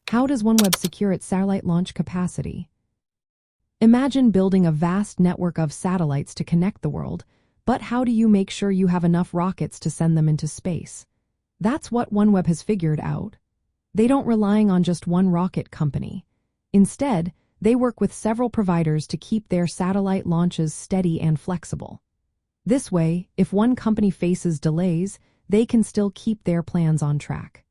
How does OneWeb secure its satellite launch capacity? Imagine building a vast network of satellites to connect the world, but how do you make sure you have enough rockets to send them into space? That's what OneWeb has figured out. They don't rely on just one rocket company. Instead, they work with several providers to keep their satellite launches steady and flexible. This way, if one company faces delays, they can still keep their plans on track.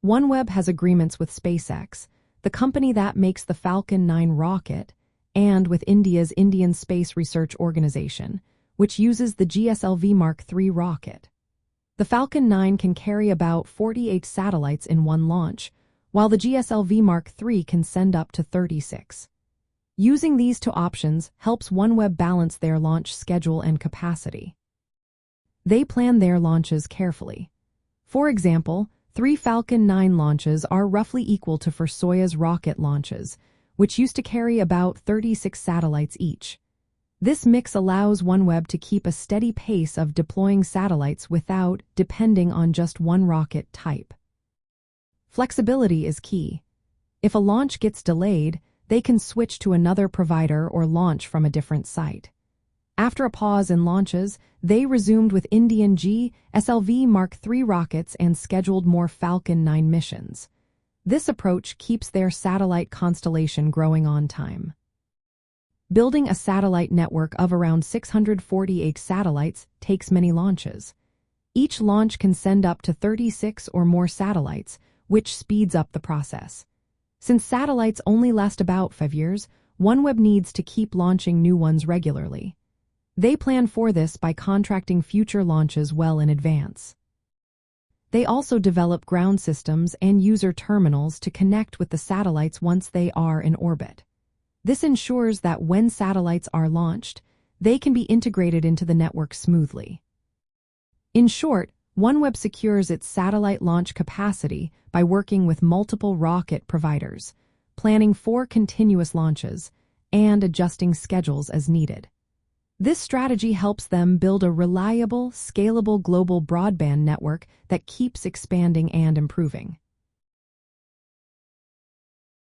OneWeb has agreements with SpaceX, the company that makes the Falcon 9 rocket, and with India's Indian Space Research Organization, which uses the GSLV Mark III rocket. The Falcon 9 can carry about 48 satellites in one launch, while the GSLV Mark III can send up to 36. Using these two options helps OneWeb balance their launch schedule and capacity. They plan their launches carefully. For example, 3 Falcon 9 launches are roughly equal to Soyuz rocket launches, which used to carry about 36 satellites each. This mix allows OneWeb to keep a steady pace of deploying satellites without depending on just one rocket type. Flexibility is key. If a launch gets delayed, they can switch to another provider or launch from a different site. After a pause in launches, they resumed with Indian GSLV Mark III rockets and scheduled more Falcon 9 missions. This approach keeps their satellite constellation growing on time. Building a satellite network of around 648 satellites takes many launches. Each launch can send up to 36 or more satellites, which speeds up the process. Since satellites only last about 5 years, OneWeb needs to keep launching new ones regularly. They plan for this by contracting future launches well in advance. They also develop ground systems and user terminals to connect with the satellites once they are in orbit. This ensures that when satellites are launched, they can be integrated into the network smoothly. In short, OneWeb secures its satellite launch capacity by working with multiple rocket providers, planning for continuous launches, and adjusting schedules as needed. This strategy helps them build a reliable, scalable global broadband network that keeps expanding and improving.